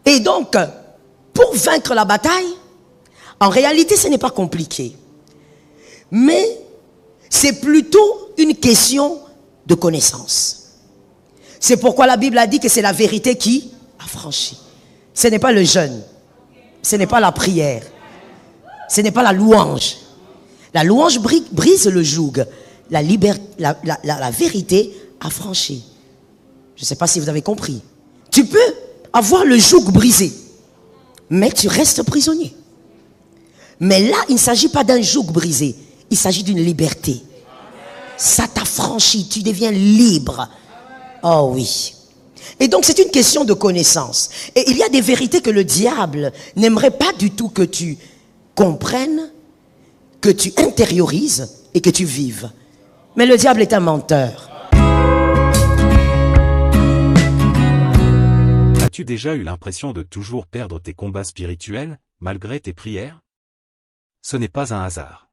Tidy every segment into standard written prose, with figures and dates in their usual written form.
Et donc, pour vaincre la bataille, en réalité, ce n'est pas compliqué. Mais c'est plutôt une question de connaissance. C'est pourquoi la Bible a dit que c'est la vérité qui affranchit. Ce n'est pas le jeûne. Ce n'est pas la prière. Ce n'est pas la louange. La louange brise le joug. La vérité affranchit. Je ne sais pas si vous avez compris. Tu peux avoir le joug brisé, mais tu restes prisonnier. Mais là, il ne s'agit pas d'un joug brisé. Il s'agit d'une liberté. Ça t'affranchit, tu deviens libre. Oh oui. Et donc, c'est une question de connaissance. Et il y a des vérités que le diable n'aimerait pas du tout que tu comprennes, que tu intériorises et que tu vives. Mais le diable est un menteur. As-tu déjà eu l'impression de toujours perdre tes combats spirituels, malgré tes prières? Ce n'est pas un hasard.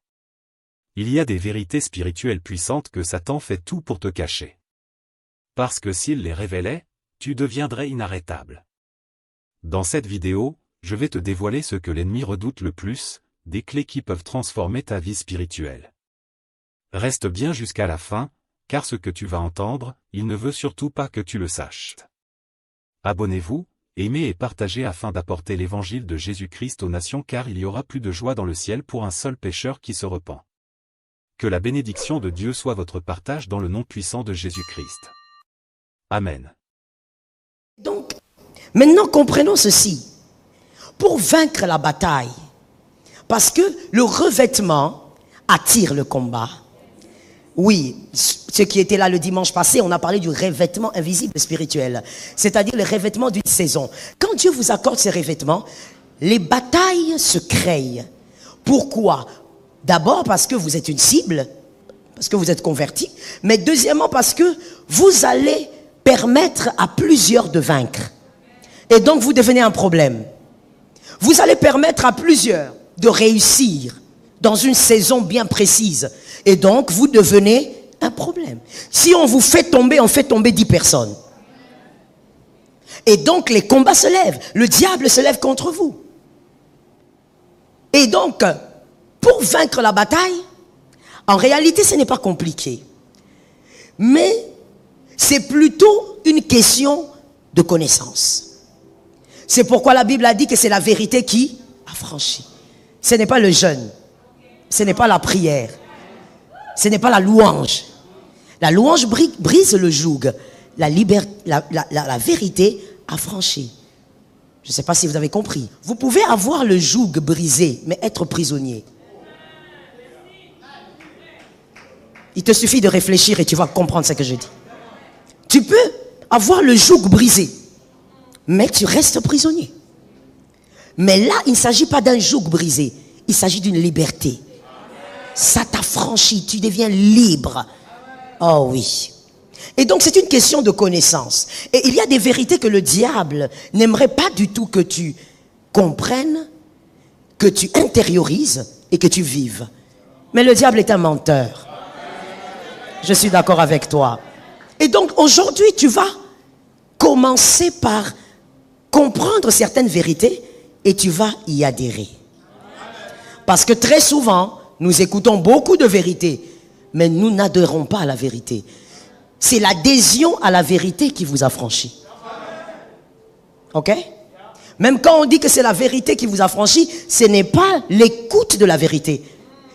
Il y a des vérités spirituelles puissantes que Satan fait tout pour te cacher. Parce que s'il les révélait, tu deviendrais inarrêtable. Dans cette vidéo, je vais te dévoiler ce que l'ennemi redoute le plus, des clés qui peuvent transformer ta vie spirituelle. Reste bien jusqu'à la fin, car ce que tu vas entendre, il ne veut surtout pas que tu le saches. Abonnez-vous, aimez et partagez afin d'apporter l'évangile de Jésus-Christ aux nations car il y aura plus de joie dans le ciel pour un seul pécheur qui se repent. Que la bénédiction de Dieu soit votre partage dans le nom puissant de Jésus-Christ. Amen. Donc, maintenant comprenons ceci. Pour vaincre la bataille, parce que le revêtement attire le combat. Oui, ceux qui étaient là le dimanche passé, on a parlé du revêtement invisible spirituel, c'est-à-dire le revêtement d'une saison. Quand Dieu vous accorde ces revêtements, les batailles se créent. Pourquoi? D'abord parce que vous êtes une cible, parce que vous êtes converti, mais deuxièmement parce que vous allez permettre à plusieurs de vaincre. Et donc vous devenez un problème. Vous allez permettre à plusieurs de réussir dans une saison bien précise. Et donc, vous devenez un problème. Si on vous fait tomber, on fait tomber 10 personnes. Et donc, les combats se lèvent. Le diable se lève contre vous. Et donc, pour vaincre la bataille, en réalité, ce n'est pas compliqué. Mais c'est plutôt une question de connaissance. C'est pourquoi la Bible a dit que c'est la vérité qui affranchit. Ce n'est pas le jeûne. Ce n'est pas la prière. Ce n'est pas la louange. La louange brise le joug. La vérité affranchit. Je ne sais pas si vous avez compris. Vous pouvez avoir le joug brisé, mais être prisonnier. Il te suffit de réfléchir et tu vas comprendre ce que je dis. Tu peux avoir le joug brisé, mais tu restes prisonnier. Mais là, il ne s'agit pas d'un joug brisé. Il s'agit d'une liberté. Ça t'affranchit, tu deviens libre. Oh oui. Et donc c'est une question de connaissance. Et il y a des vérités que le diable n'aimerait pas du tout que tu comprennes, que tu intériorises et que tu vives. Mais le diable est un menteur. Je suis d'accord avec toi. Et donc aujourd'hui tu vas commencer par comprendre certaines vérités et tu vas y adhérer. Parce que très souvent, nous écoutons beaucoup de vérités, mais nous n'adhérons pas à la vérité. C'est l'adhésion à la vérité qui vous affranchit. Ok? Même quand on dit que c'est la vérité qui vous affranchit, ce n'est pas l'écoute de la vérité.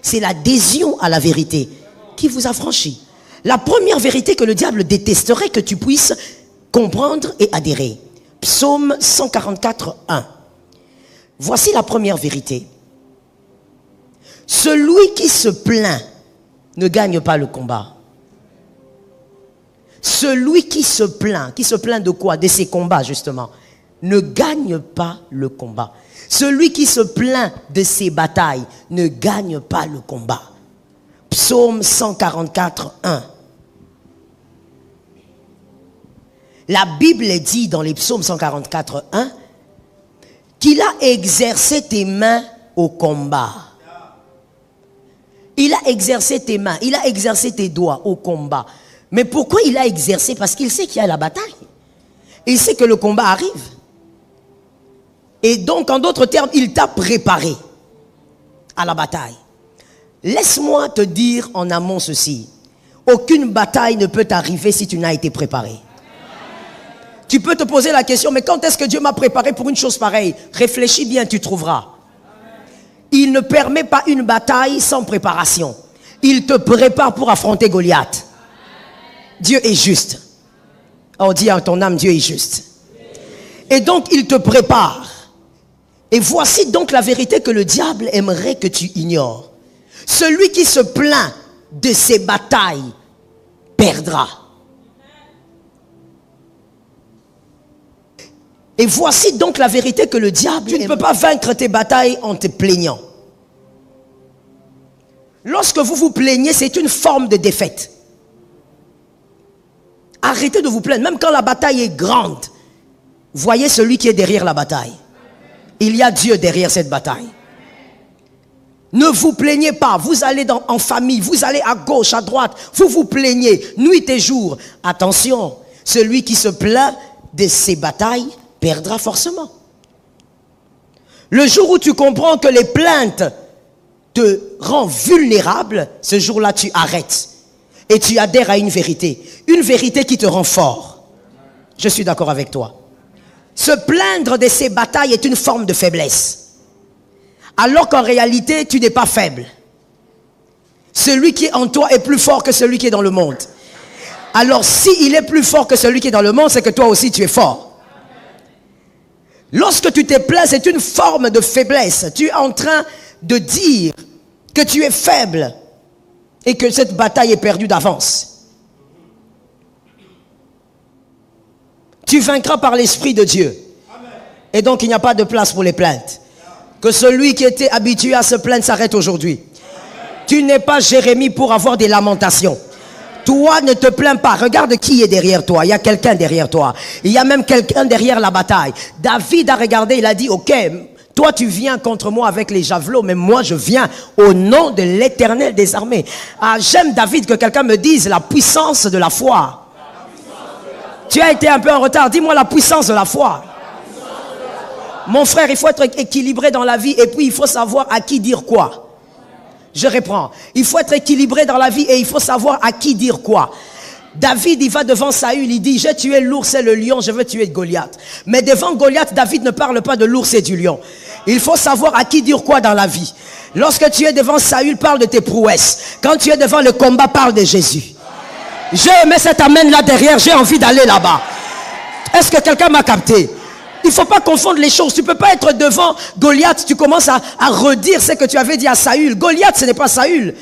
C'est l'adhésion à la vérité qui vous affranchit. La première vérité que le diable détesterait que tu puisses comprendre et adhérer. Psaume 144, 1. Voici la première vérité. Celui qui se plaint ne gagne pas le combat. Celui qui se plaint de quoi? De ses combats justement, ne gagne pas le combat. Celui qui se plaint de ses batailles ne gagne pas le combat. Psaume 144, 1. La Bible dit dans les psaumes 144, 1 qu'il a exercé tes mains au combat. Il a exercé tes mains, il a exercé tes doigts au combat. Mais pourquoi il a exercé? Parce qu'il sait qu'il y a la bataille. Il sait que le combat arrive. Et donc, en d'autres termes, il t'a préparé à la bataille. Laisse-moi te dire en amont ceci. Aucune bataille ne peut t'arriver si tu n'as été préparé. Tu peux te poser la question, mais quand est-ce que Dieu m'a préparé pour une chose pareille? Réfléchis bien, tu trouveras. Il ne permet pas une bataille sans préparation. Il te prépare pour affronter Goliath. Dieu est juste. On dit à ton âme, Dieu est juste. Et donc, il te prépare. Et voici donc la vérité que le diable aimerait que tu ignores. Celui qui se plaint de ses batailles perdra. Et voici donc la vérité que le diable... Tu ne peux pas vaincre tes batailles en te plaignant. Lorsque vous vous plaignez, c'est une forme de défaite. Arrêtez de vous plaindre. Même quand la bataille est grande, voyez celui qui est derrière la bataille. Il y a Dieu derrière cette bataille. Ne vous plaignez pas. Vous allez en famille, vous allez à gauche, à droite. Vous vous plaignez nuit et jour. Attention, celui qui se plaint de ses batailles perdra forcément. Le jour où tu comprends que les plaintes te rendent vulnérable, ce jour-là tu arrêtes. Et tu adhères à une vérité. Une vérité qui te rend fort. Je suis d'accord avec toi. Se plaindre de ses batailles est une forme de faiblesse. Alors qu'en réalité, tu n'es pas faible. Celui qui est en toi est plus fort que celui qui est dans le monde. Alors s'il est plus fort que celui qui est dans le monde, c'est que toi aussi tu es fort. Lorsque tu te plains, c'est une forme de faiblesse. Tu es en train de dire que tu es faible et que cette bataille est perdue d'avance. Tu vaincras par l'Esprit de Dieu. Et donc il n'y a pas de place pour les plaintes. Que celui qui était habitué à se plaindre s'arrête aujourd'hui. Tu n'es pas Jérémie pour avoir des lamentations. Toi, ne te plains pas. Regarde qui est derrière toi. Il y a quelqu'un derrière toi. Il y a même quelqu'un derrière la bataille. David a regardé, il a dit, ok, toi tu viens contre moi avec les javelots, mais moi je viens au nom de l'Éternel des armées. Ah, j'aime David que quelqu'un me dise la puissance de la foi. Tu as été un peu en retard. Dis-moi la puissance de la foi. Mon frère, il faut être équilibré dans la vie et puis il faut savoir à qui dire quoi. Je reprends. Il faut être équilibré dans la vie et il faut savoir à qui dire quoi. David, il va devant Saül, il dit, j'ai tué l'ours et le lion, je veux tuer Goliath. Mais devant Goliath, David ne parle pas de l'ours et du lion. Il faut savoir à qui dire quoi dans la vie. Lorsque tu es devant Saül, parle de tes prouesses. Quand tu es devant le combat, parle de Jésus. J'ai aimé cet amen là derrière, j'ai envie d'aller là-bas. Est-ce que quelqu'un m'a capté? Il ne faut pas confondre les choses. Tu ne peux pas être devant Goliath. Tu commences à redire ce que tu avais dit à Saül. Goliath, ce n'est pas Saül.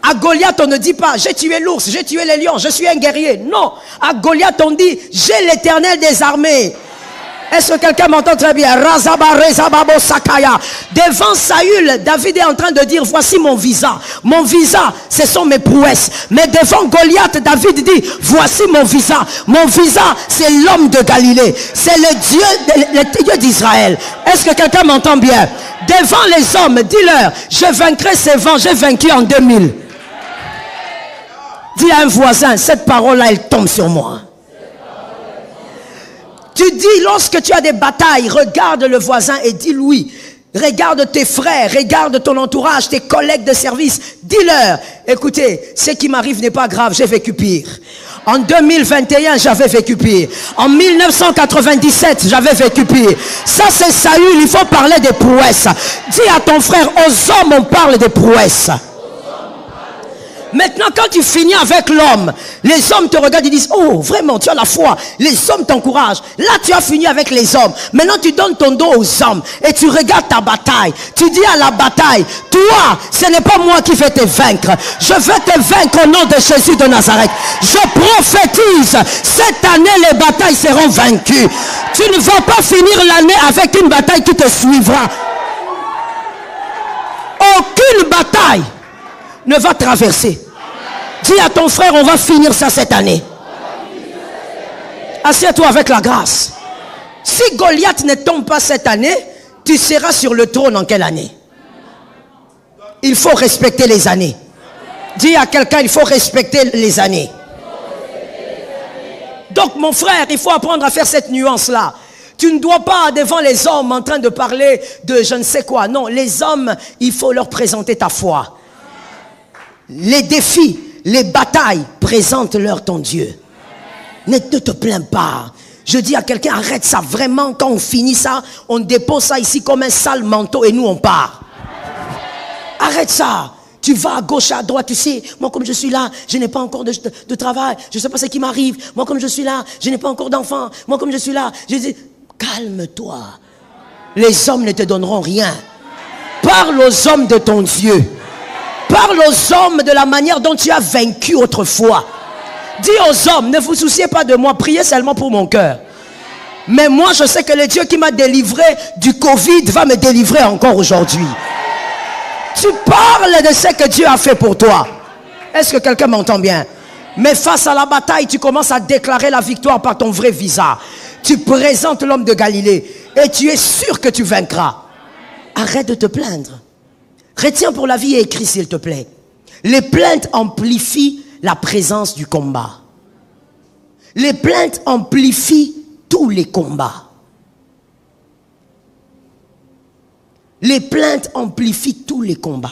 À Goliath, on ne dit pas, j'ai tué l'ours, j'ai tué les lions, je suis un guerrier. Non. À Goliath, on dit, j'ai l'Éternel des armées. Est-ce que quelqu'un m'entend très bien? Devant Saül, David est en train de dire, voici mon visa. Mon visa, ce sont mes prouesses. Mais devant Goliath, David dit, voici mon visa. Mon visa, c'est l'homme de Galilée. C'est le Dieu d'Israël. Est-ce que quelqu'un m'entend bien? Devant les hommes, dis-leur, je vaincrai ces vents, j'ai vaincu en 2000. Dis à un voisin, cette parole-là, elle tombe sur moi. Tu dis, lorsque tu as des batailles, regarde le voisin et dis-lui, regarde tes frères, regarde ton entourage, tes collègues de service, dis-leur, écoutez, ce qui m'arrive n'est pas grave, j'ai vécu pire. En 2021, j'avais vécu pire. En 1997, j'avais vécu pire. Ça, c'est Saül, il faut parler des prouesses. Dis à ton frère, aux hommes, on parle des prouesses. Maintenant, quand tu finis avec l'homme, les hommes te regardent et disent, oh, vraiment, tu as la foi. Les hommes t'encouragent. Là, tu as fini avec les hommes. Maintenant, tu donnes ton dos aux hommes et tu regardes ta bataille. Tu dis à la bataille, toi, ce n'est pas moi qui vais te vaincre. Je vais te vaincre au nom de Jésus de Nazareth. Je prophétise, cette année, les batailles seront vaincues. Tu ne vas pas finir l'année avec une bataille qui te suivra. Aucune bataille ne va traverser. Dis à ton frère, on va finir ça cette année. Assieds-toi avec la grâce. Si Goliath ne tombe pas cette année, tu seras sur le trône en quelle année? Il faut respecter les années. Dis à quelqu'un, il faut respecter les années. Donc mon frère, il faut apprendre à faire cette nuance-là. Tu ne dois pas devant les hommes en train de parler de je ne sais quoi. Non, les hommes, il faut leur présenter ta foi. Les défis, les batailles, présente-leur ton Dieu. Ne te plains pas. Je dis à quelqu'un, arrête ça. Vraiment, quand on finit ça, on dépose ça ici comme un sale manteau et nous on part. Arrête ça. Tu vas à gauche, à droite, tu sais, moi comme je suis là, je n'ai pas encore de travail, je ne sais pas ce qui m'arrive. Moi comme je suis là, je n'ai pas encore d'enfant. Moi comme je suis là, je dis, calme-toi. Les hommes ne te donneront rien. Parle aux hommes de ton Dieu. Parle aux hommes de la manière dont tu as vaincu autrefois. Dis aux hommes, ne vous souciez pas de moi, priez seulement pour mon cœur. Mais moi je sais que le Dieu qui m'a délivré du Covid va me délivrer encore aujourd'hui. Tu parles de ce que Dieu a fait pour toi. Est-ce que quelqu'un m'entend bien? Mais face à la bataille, tu commences à déclarer la victoire par ton vrai visage. Tu présentes l'homme de Galilée et tu es sûr que tu vaincras. Arrête de te plaindre. Retiens pour la vie et écris s'il te plaît. Les plaintes amplifient la présence du combat. Les plaintes amplifient tous les combats. Les plaintes amplifient tous les combats.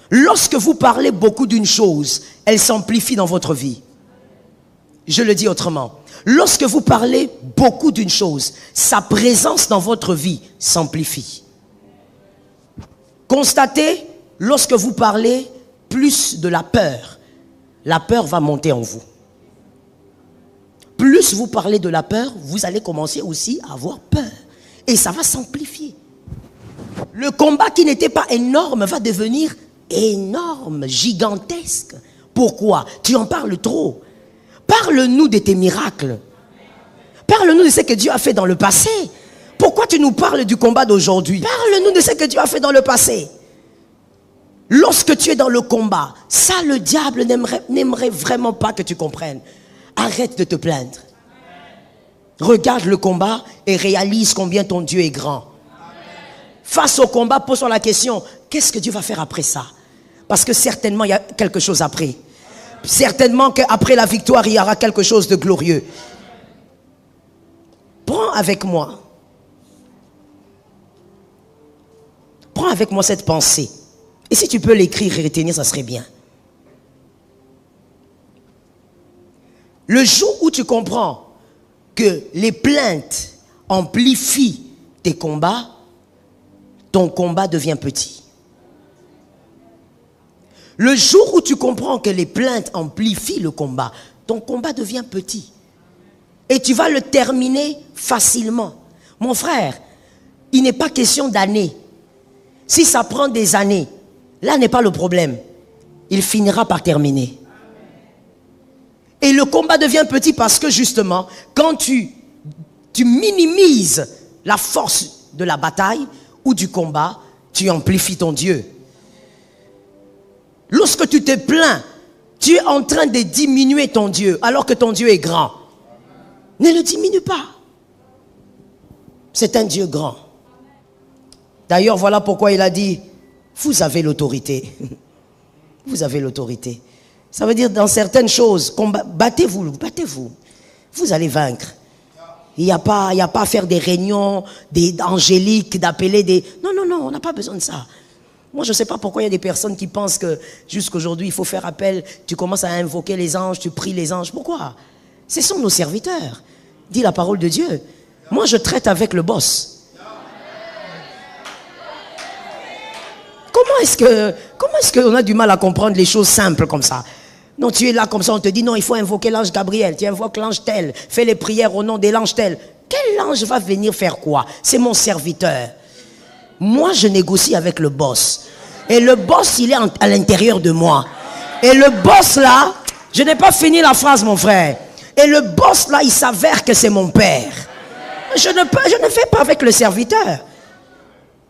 Lorsque vous parlez beaucoup d'une chose, elle s'amplifie dans votre vie. Je le dis autrement. Lorsque vous parlez beaucoup d'une chose, sa présence dans votre vie s'amplifie. Constatez, lorsque vous parlez plus de la peur va monter en vous. Plus vous parlez de la peur, vous allez commencer aussi à avoir peur. Et ça va s'amplifier. Le combat qui n'était pas énorme va devenir énorme, gigantesque. Pourquoi? Tu en parles trop. Parle-nous de tes miracles. Parle-nous de ce que Dieu a fait dans le passé. Pourquoi tu nous parles du combat d'aujourd'hui? Parle-nous de ce que Dieu a fait dans le passé. Lorsque tu es dans le combat, ça le diable n'aimerait vraiment pas que tu comprennes. Arrête de te plaindre. Regarde le combat et réalise combien ton Dieu est grand. Face au combat, pose-toi la question, qu'est-ce que Dieu va faire après ça? Parce que certainement, il y a quelque chose après. Certainement qu'après la victoire, il y aura quelque chose de glorieux. Prends avec moi. Prends avec moi cette pensée. Et si tu peux l'écrire et retenir, ça serait bien. Le jour où tu comprends que les plaintes amplifient tes combats, ton combat devient petit. Le jour où tu comprends que les plaintes amplifient le combat, ton combat devient petit. Et tu vas le terminer facilement. Mon frère, il n'est pas question d'années. Si ça prend des années, là n'est pas le problème. Il finira par terminer. Et le combat devient petit parce que justement, quand tu minimises la force de la bataille ou du combat, tu amplifies ton Dieu. Lorsque tu te plains, tu es en train de diminuer ton Dieu alors que ton Dieu est grand. Ne le diminue pas. C'est un Dieu grand. D'ailleurs, voilà pourquoi il a dit, vous avez l'autorité. Vous avez l'autorité. Ça veut dire dans certaines choses, battez-vous, battez-vous. Vous allez vaincre. Il n'y a pas à faire des réunions angéliques, d'appeler des... Non, non, non, on n'a pas besoin de ça. Moi, je ne sais pas pourquoi il y a des personnes qui pensent que jusqu'aujourd'hui, il faut faire appel. Tu commences à invoquer les anges, tu pries les anges. Pourquoi? Ce sont nos serviteurs. Dit la parole de Dieu. Moi, je traite avec le boss. Comment est-ce qu'on a du mal à comprendre les choses simples comme ça? Non, tu es là comme ça, on te dit non, il faut invoquer l'ange Gabriel. Tu invoques l'ange tel, fais les prières au nom de l'ange tel. Quel ange va venir faire quoi? C'est mon serviteur. Moi, je négocie avec le boss. Et le boss, il est à l'intérieur de moi. Et le boss là, je n'ai pas fini la phrase, mon frère. Et le boss là, il s'avère que c'est mon père. Je ne fais pas avec le serviteur.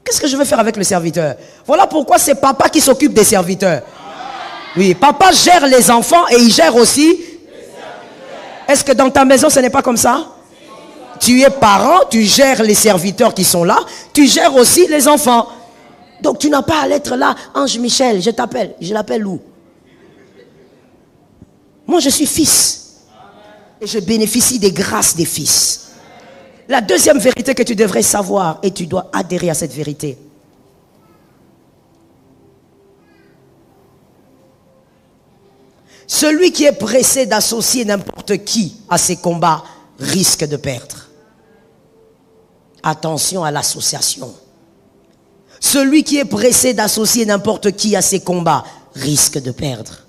Qu'est-ce que je veux faire avec le serviteur? Voilà pourquoi c'est papa qui s'occupe des serviteurs. Oui, papa gère les enfants et il gère aussi. Est-ce que dans ta maison, ce n'est pas comme ça? Tu es parent, tu gères les serviteurs qui sont là, tu gères aussi les enfants. Donc tu n'as pas à l'être là. Ange Michel, je t'appelle. Je l'appelle où? Moi, je suis fils. Et je bénéficie des grâces des fils. La deuxième vérité que tu devrais savoir, et tu dois adhérer à cette vérité. Celui qui est pressé d'associer n'importe qui à ses combats risque de perdre. Attention à l'association. Celui qui est pressé d'associer n'importe qui à ses combats risque de perdre.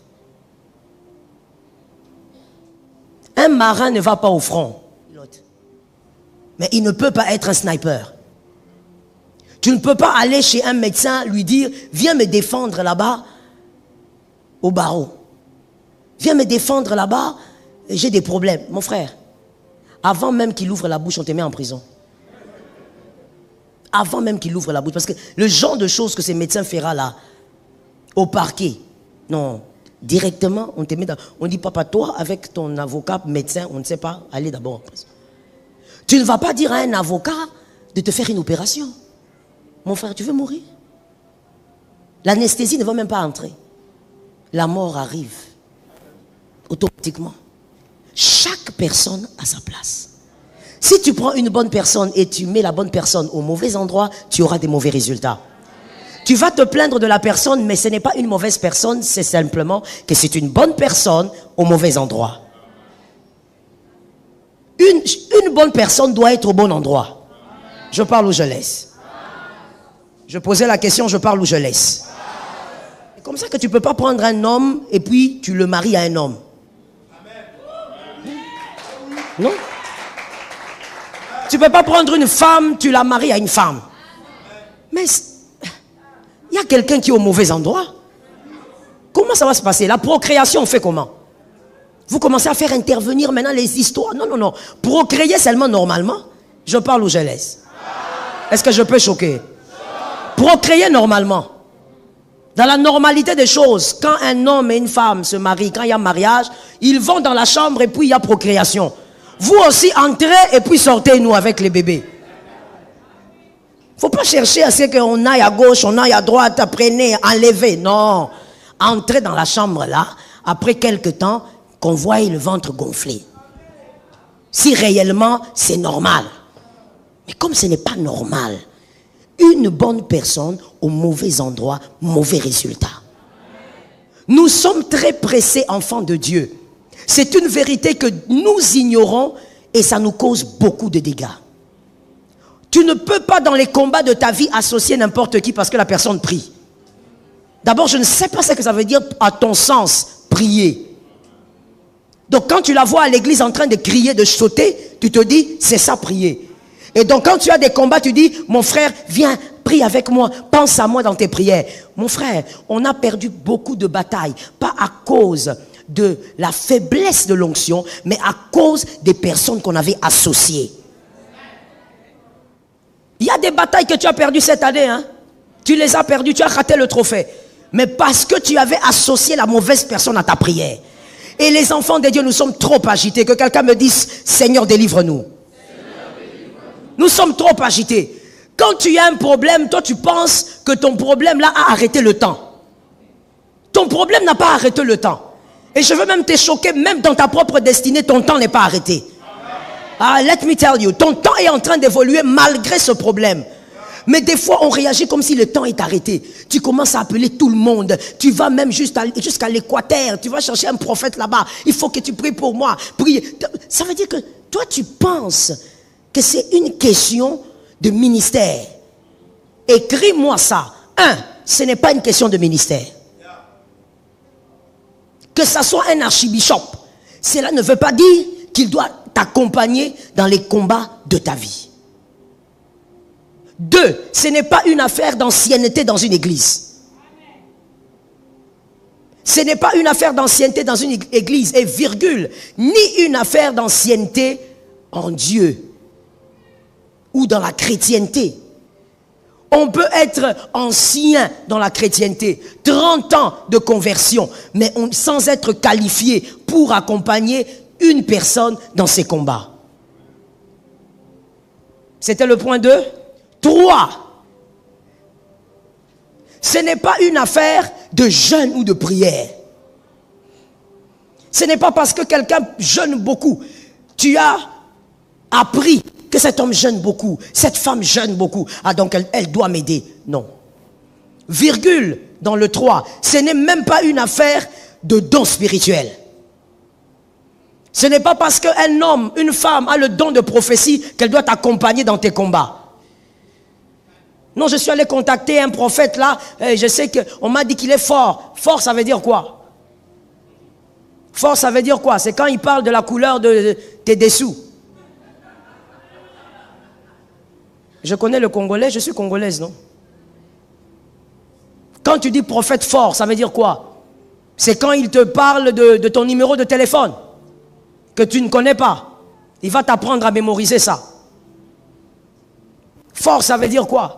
Un marin ne va pas au front, mais il ne peut pas être un sniper. Tu ne peux pas aller chez un médecin lui dire « Viens me défendre là-bas au barreau. Viens me défendre là-bas, j'ai des problèmes. » Mon frère, avant même qu'il ouvre la bouche, on te met en prison. Avant même qu'il ouvre la bouche. Parce que le genre de choses que ces médecins feront là, au parquet, non, directement, on te met dans... On dit, papa, toi, avec ton avocat, médecin, on ne sait pas, allez d'abord en prison. Tu ne vas pas dire à un avocat de te faire une opération. Mon frère, tu veux mourir? L'anesthésie ne va même pas entrer. La mort arrive automatiquement. Chaque personne a sa place. Si tu prends une bonne personne et tu mets la bonne personne au mauvais endroit, tu auras des mauvais résultats. Tu vas te plaindre de la personne, mais ce n'est pas une mauvaise personne, c'est simplement que c'est une bonne personne au mauvais endroit. Une bonne personne doit être au bon endroit. Je parle ou je laisse? Je posais la question, je parle ou je laisse? C'est comme ça que tu ne peux pas prendre un homme et puis tu le maries à un homme. Non? Tu ne peux pas prendre une femme, tu la maries à une femme. Mais il y a quelqu'un qui est au mauvais endroit. Comment ça va se passer? La procréation, on fait comment? Vous commencez à faire intervenir maintenant les histoires. Non, non, non. Procréer seulement normalement. Je parle ou je laisse? Est-ce que je peux choquer? Procréer normalement. Dans la normalité des choses, quand un homme et une femme se marient, quand il y a mariage, ils vont dans la chambre et puis il y a procréation. Vous aussi entrez et puis sortez-nous avec les bébés. Il ne faut pas chercher à ce qu'on aille à gauche, on aille à droite, apprenez, enlevez. Non. Entrez dans la chambre là, après quelque temps, qu'on voie le ventre gonflé. Si réellement c'est normal. Mais comme ce n'est pas normal, une bonne personne au mauvais endroit, mauvais résultat. Nous sommes très pressés, enfants de Dieu. C'est une vérité que nous ignorons et ça nous cause beaucoup de dégâts. Tu ne peux pas dans les combats de ta vie associer n'importe qui parce que la personne prie. D'abord, je ne sais pas ce que ça veut dire à ton sens, prier. Donc quand tu la vois à l'église en train de crier, de sauter, tu te dis, c'est ça prier. Et donc quand tu as des combats, tu dis, mon frère, viens, prie avec moi, pense à moi dans tes prières. Mon frère, on a perdu beaucoup de batailles, pas à cause de la faiblesse de l'onction, mais à cause des personnes qu'on avait associées. Il y a des batailles que tu as perdues cette année, hein? Tu les as perdues, tu as raté le trophée. Mais parce que tu avais associé la mauvaise personne à ta prière. Et les enfants de Dieu, nous sommes trop agités. Que quelqu'un me dise, Seigneur, délivre-nous. Nous sommes trop agités. Quand tu as un problème, toi tu penses que ton problème là a arrêté le temps. Ton problème n'a pas arrêté le temps. Et je veux même te choquer, même dans ta propre destinée, ton temps n'est pas arrêté. Ah, let me tell you, ton temps est en train d'évoluer malgré ce problème. Mais des fois, on réagit comme si le temps est arrêté. Tu commences à appeler tout le monde. Tu vas même jusqu'à l'Équateur. Tu vas chercher un prophète là-bas. Il faut que tu pries pour moi. Prie. Ça veut dire que toi, tu penses que c'est une question de ministère. Écris-moi ça. Ce n'est pas une question de ministère. Que ça soit un archibishop, cela ne veut pas dire qu'il doit t'accompagner dans les combats de ta vie. 2, ce n'est pas une affaire d'ancienneté dans une église. Ce n'est pas une affaire d'ancienneté dans une église, et virgule, ni une affaire d'ancienneté en Dieu ou dans la chrétienté. On peut être ancien dans la chrétienté, 30 ans de conversion, mais sans être qualifié pour accompagner une personne dans ses combats. C'était le point 2. 3. Ce n'est pas une affaire de jeûne ou de prière. Ce n'est pas parce que quelqu'un jeûne beaucoup Tu as appris que cet homme jeûne beaucoup, cette femme jeûne beaucoup. Ah donc elle doit m'aider. Non. Virgule dans le 3. Ce n'est même pas une affaire de don spirituel. Ce n'est pas parce qu'un homme, une femme a le don de prophétie qu'elle doit t'accompagner dans tes combats. Non, je suis allé contacter un prophète là, et je sais qu'on m'a dit qu'il est fort. Fort, ça veut dire quoi? Fort, ça veut dire quoi? C'est quand il parle de la couleur de tes dessous. Je connais le Congolais, je suis congolaise, non? Quand tu dis prophète fort, ça veut dire quoi? C'est quand il te parle de ton numéro de téléphone, que tu ne connais pas. Il va t'apprendre à mémoriser ça. Fort, ça veut dire quoi?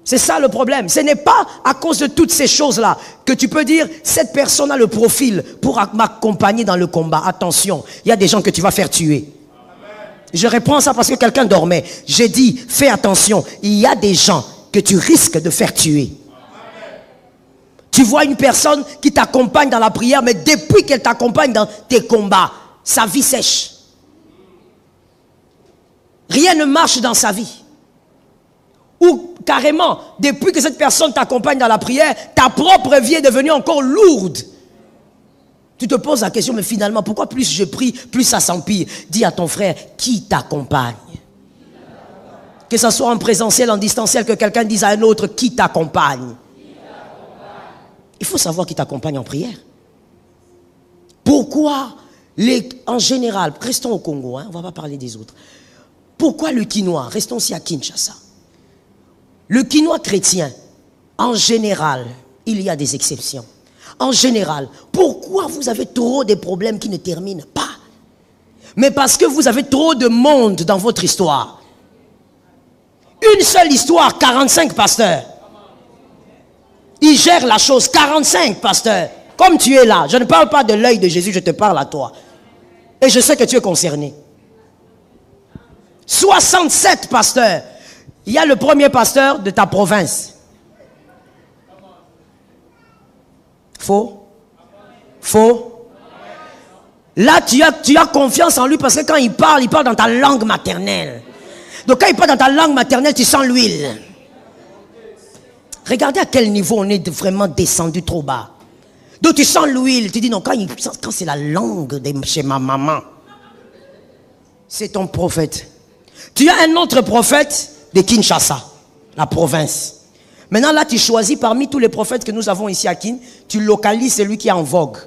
C'est ça le problème. Ce n'est pas à cause de toutes ces choses-là que tu peux dire, cette personne a le profil pour m'accompagner dans le combat. Attention, il y a des gens que tu vas faire tuer. Je reprends ça parce que quelqu'un dormait. J'ai dit, fais attention, il y a des gens que tu risques de faire tuer. Tu vois une personne qui t'accompagne dans la prière, mais depuis qu'elle t'accompagne dans tes combats, sa vie sèche. Rien ne marche dans sa vie. Ou carrément, depuis que cette personne t'accompagne dans la prière, ta propre vie est devenue encore lourde. Tu te poses la question, mais finalement, pourquoi plus je prie, plus ça s'empire? Dis à ton frère, qui t'accompagne? Que ce soit en présentiel, en distanciel, que quelqu'un dise à un autre, qui t'accompagne? Il faut savoir qui t'accompagne en prière. Pourquoi, en général, restons au Congo, hein, on ne va pas parler des autres. Pourquoi le quinoa? Restons aussi à Kinshasa. Le quinoa chrétien, en général, il y a des exceptions. En général, pourquoi vous avez trop de problèmes qui ne terminent pas? Mais parce que vous avez trop de monde dans votre histoire. Une seule histoire, 45 pasteurs. Ils gèrent la chose, 45 pasteurs. Comme tu es là, je ne parle pas de l'œil de Jésus, je te parle à toi. Et je sais que tu es concerné. 67 pasteurs. Il y a le premier pasteur de ta province. Faux? Faux? Là, tu as confiance en lui parce que quand il parle dans ta langue maternelle. Donc quand il parle dans ta langue maternelle, tu sens l'huile. Regardez à quel niveau on est vraiment descendu trop bas. Donc tu sens l'huile, tu dis non, quand c'est la langue de chez ma maman, c'est ton prophète. Tu as un autre prophète de Kinshasa, la province. Maintenant là, tu choisis parmi tous les prophètes que nous avons ici à Kin, tu localises celui qui est en vogue.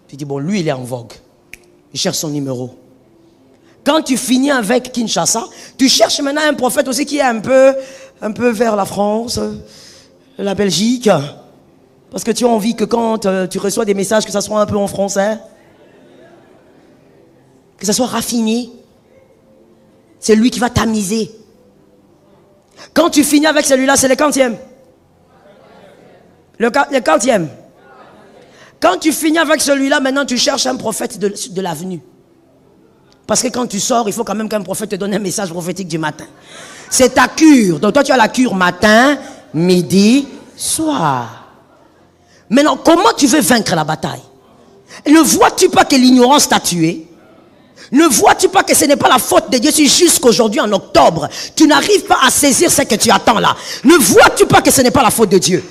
Tu dis bon, lui il est en vogue. Il cherche son numéro. Quand tu finis avec Kinshasa, tu cherches maintenant un prophète aussi qui est un peu vers la France, la Belgique. Parce que tu as envie que quand tu reçois des messages, que ça soit un peu en français. Que ça soit raffiné. C'est lui qui va tamiser. Quand tu finis avec celui-là, c'est le quantième. Le quantième. Quand tu finis avec celui-là, maintenant tu cherches un prophète de l'avenue. Parce que quand tu sors, il faut quand même qu'un prophète te donne un message prophétique du matin. C'est ta cure. Donc toi, tu as la cure matin, midi, soir. Maintenant, comment tu veux vaincre la bataille? Ne vois-tu pas que l'ignorance t'a tué? Ne vois-tu pas que ce n'est pas la faute de Dieu si jusqu'aujourd'hui, en octobre, tu n'arrives pas à saisir ce que tu attends là? Ne vois-tu pas que ce n'est pas la faute de Dieu?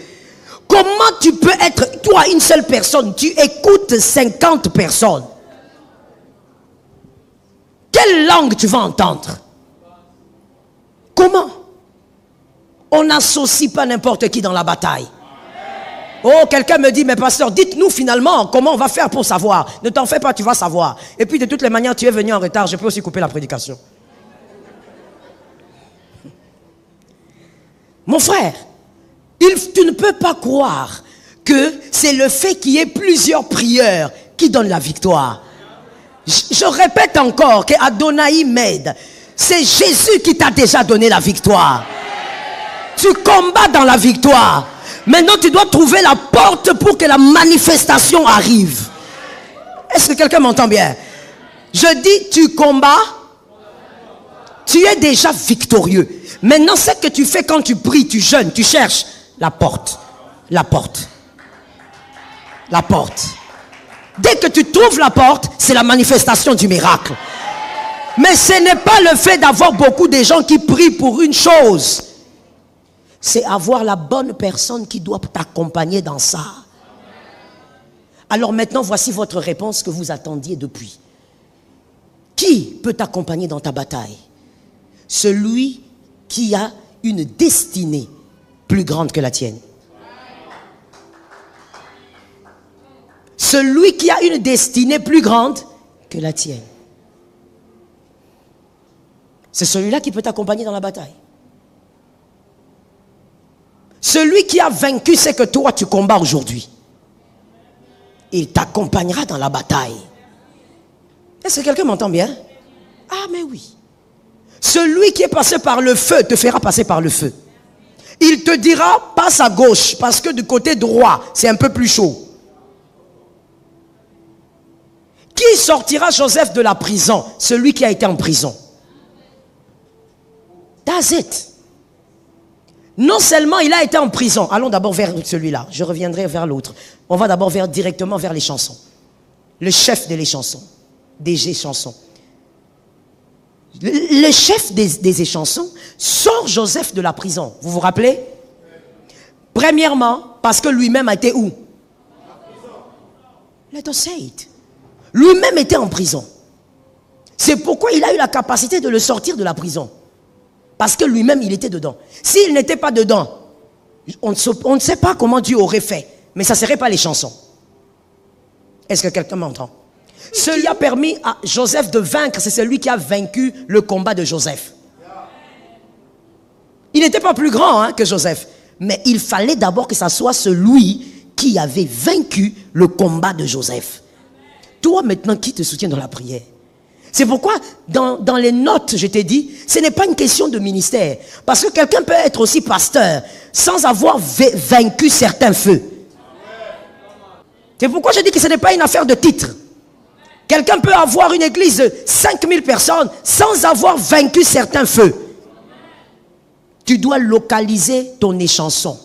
Comment tu peux être, toi, une seule personne, tu écoutes 50 personnes? Quelle langue tu vas entendre? Comment? On n'associe pas n'importe qui dans la bataille. Oh, quelqu'un me dit, mais pasteur, dites-nous finalement comment on va faire pour savoir. Ne t'en fais pas, tu vas savoir. Et puis de toutes les manières, tu es venu en retard, je peux aussi couper la prédication. Mon frère, tu ne peux pas croire que c'est le fait qu'il y ait plusieurs prieurs qui donnent la victoire. Je répète encore que Adonai m'aide. C'est Jésus qui t'a déjà donné la victoire. Tu combats dans la victoire. Maintenant, tu dois trouver la porte pour que la manifestation arrive. Est-ce que quelqu'un m'entend bien? Je dis, tu combats. Tu es déjà victorieux. Maintenant, ce que tu fais quand tu pries, tu jeûnes, tu cherches la porte. La porte. La porte. Dès que tu trouves ouvre la porte, c'est la manifestation du miracle. Mais ce n'est pas le fait d'avoir beaucoup de gens qui prient pour une chose. C'est avoir la bonne personne qui doit t'accompagner dans ça. Alors maintenant, voici votre réponse que vous attendiez depuis. Qui peut t'accompagner dans ta bataille? Celui qui a une destinée plus grande que la tienne. Celui qui a une destinée plus grande que la tienne. C'est celui-là qui peut t'accompagner dans la bataille. Celui qui a vaincu ce que toi tu combats aujourd'hui. Il t'accompagnera dans la bataille. Est-ce que quelqu'un m'entend bien? Ah mais oui. Celui qui est passé par le feu te fera passer par le feu. Il te dira passe à gauche parce que du côté droit c'est un peu plus chaud. Qui sortira Joseph de la prison? Celui qui a été en prison. That's it. Non seulement il a été en prison. Allons d'abord vers celui-là. Je reviendrai vers l'autre. On va d'abord directement vers les chansons. Le chef de les chansons. DG chansons. Le chef des échansons sort Joseph de la prison. Vous vous rappelez? Premièrement, parce que lui-même a été où? Let us say it. Lui-même était en prison. C'est pourquoi il a eu la capacité de le sortir de la prison. Parce que lui-même, il était dedans. S'il n'était pas dedans, on ne sait pas comment Dieu aurait fait. Mais ça ne serait pas les chansons. Est-ce que quelqu'un m'entend? Ce qui a permis à Joseph de vaincre, c'est celui qui a vaincu le combat de Joseph. Il n'était pas plus grand que Joseph. Mais il fallait d'abord que ça soit celui qui avait vaincu le combat de Joseph. Toi maintenant, qui te soutient dans la prière? C'est pourquoi dans les notes, je t'ai dit, ce n'est pas une question de ministère. Parce que quelqu'un peut être aussi pasteur sans avoir vaincu certains feux. C'est pourquoi je dis que ce n'est pas une affaire de titre. Quelqu'un peut avoir une église de 5000 personnes sans avoir vaincu certains feux. Tu dois localiser ton échanson.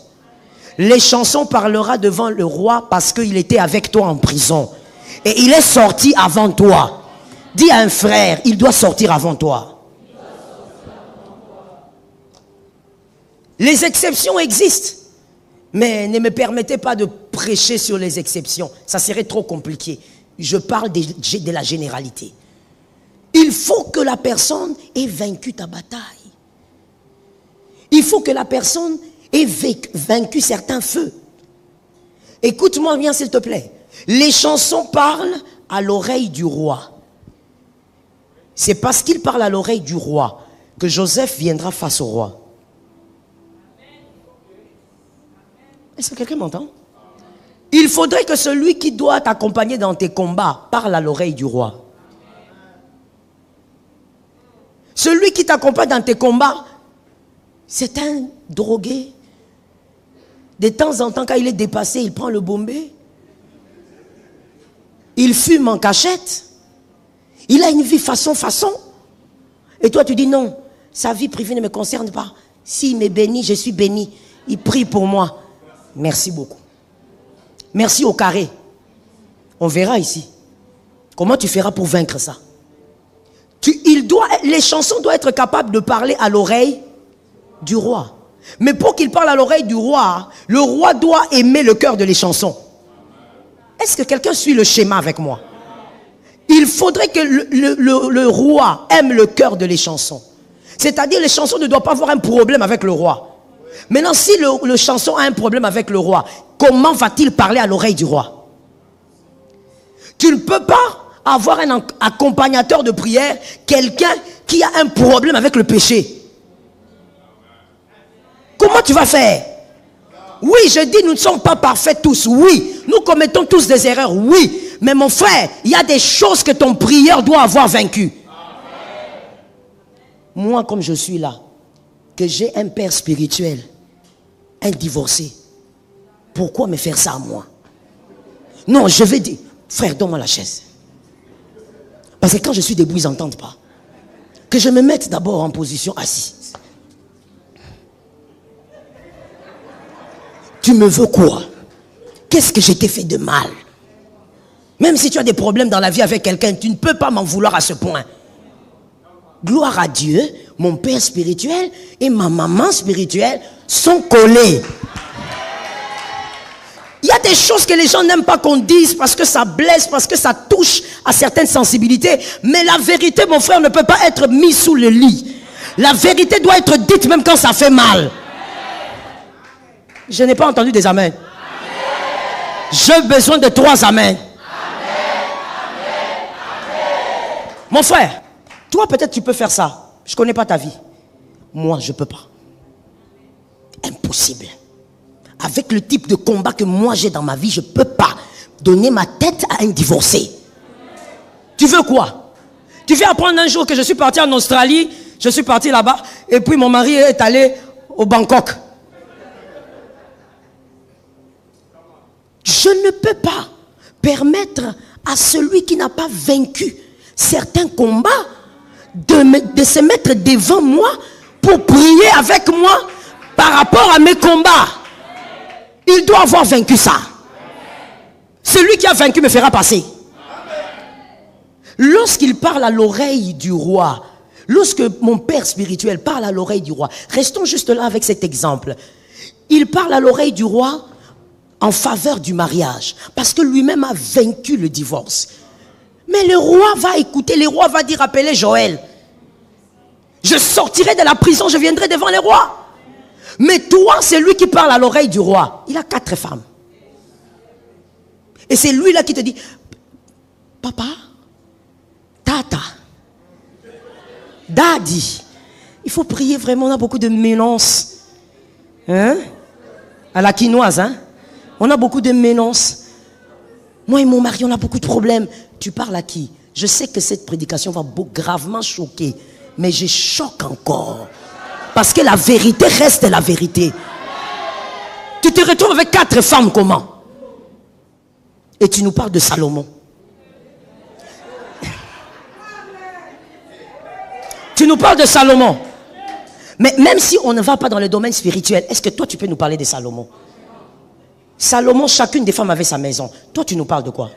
L'échanson parlera devant le roi parce qu'il était avec toi en prison. Et il est sorti avant toi. Dis à un frère, il doit sortir avant toi. Les exceptions existent. Mais ne me permettez pas de prêcher sur les exceptions. Ça serait trop compliqué. Je parle de la généralité. Il faut que la personne ait vaincu ta bataille. Il faut que la personne ait vaincu certains feux. Écoute-moi bien s'il te plaît. Les chansons parlent à l'oreille du roi. C'est parce qu'il parle à l'oreille du roi que Joseph viendra face au roi. Est-ce que quelqu'un m'entend? Il faudrait que celui qui doit t'accompagner dans tes combats parle à l'oreille du roi. Celui qui t'accompagne dans tes combats, c'est un drogué. De temps en temps, quand il est dépassé, il prend le bombé. Il fume en cachette. Il a une vie façon. Et toi, tu dis non, sa vie privée ne me concerne pas. S'il m'est béni, je suis béni. Il prie pour moi. Merci beaucoup. Merci au carré. On verra ici. Comment tu feras pour vaincre ça? Les chansons doivent être capables de parler à l'oreille du roi. Mais pour qu'il parle à l'oreille du roi, le roi doit aimer le cœur de les chansons. Est-ce que quelqu'un suit le schéma avec moi? Il faudrait que le roi aime le cœur de les chansons. C'est-à-dire les chansons ne doivent pas avoir un problème avec le roi. Maintenant, si le chanson a un problème avec le roi, comment va-t-il parler à l'oreille du roi? Tu ne peux pas avoir un accompagnateur de prière, quelqu'un qui a un problème avec le péché. Comment tu vas faire? Oui, je dis, nous ne sommes pas parfaits tous. Oui, nous commettons tous des erreurs. Oui, mais mon frère, il y a des choses que ton prieur doit avoir vaincues. Moi, comme je suis là, que j'ai un père spirituel, un divorcé, pourquoi me faire ça à moi? Non, je vais dire, frère, donne-moi la chaise. Parce que quand je suis debout, ils n'entendent pas. Que je me mette d'abord en position assise. Tu me veux quoi? Qu'est-ce que je t'ai fait de mal? Même si tu as des problèmes dans la vie avec quelqu'un, tu ne peux pas m'en vouloir à ce point. Gloire à Dieu, mon père spirituel et ma maman spirituelle sont collés. Il y a des choses que les gens n'aiment pas qu'on dise parce que ça blesse, parce que ça touche à certaines sensibilités. Mais la vérité, mon frère, ne peut pas être mise sous le lit. La vérité doit être dite même quand ça fait mal. Je n'ai pas entendu des amens. J'ai besoin de 3 amens. Mon frère, toi peut-être tu peux faire ça. Je ne connais pas ta vie. Moi, je ne peux pas. Impossible. Avec le type de combat que moi j'ai dans ma vie, je ne peux pas donner ma tête à un divorcé. Tu veux quoi? Tu veux apprendre un jour que je suis parti en Australie, je suis parti là-bas, et puis mon mari est allé au Bangkok. Je ne peux pas permettre à celui qui n'a pas vaincu certains combats de se mettre devant moi pour prier avec moi par rapport à mes combats. Il doit avoir vaincu ça. Celui qui a vaincu me fera passer. Lorsqu'il parle à l'oreille du roi, lorsque mon père spirituel parle à l'oreille du roi, restons juste là avec cet exemple. Il parle à l'oreille du roi en faveur du mariage, parce que lui-même a vaincu le divorce. Mais le roi va écouter, le roi va dire, appelez Joël. Je sortirai de la prison, je viendrai devant le roi. Mais toi, c'est lui qui parle à l'oreille du roi. Il a 4 femmes. Et c'est lui là qui te dit, papa, tata, daddy, il faut prier vraiment, on a beaucoup de ménonces. Hein? À la quinoise, hein? On a beaucoup de ménonces. Moi et mon mari, on a beaucoup de problèmes. Tu parles à qui? Je sais que cette prédication va gravement choquer, mais je choque encore. Parce que la vérité reste la vérité. Tu te retrouves avec 4 femmes, comment? Et tu nous parles de Salomon. Tu nous parles de Salomon. Mais même si on ne va pas dans le domaine spirituel, est-ce que toi tu peux nous parler de Salomon? Salomon, chacune des femmes avait sa maison. Toi tu nous parles de quoi?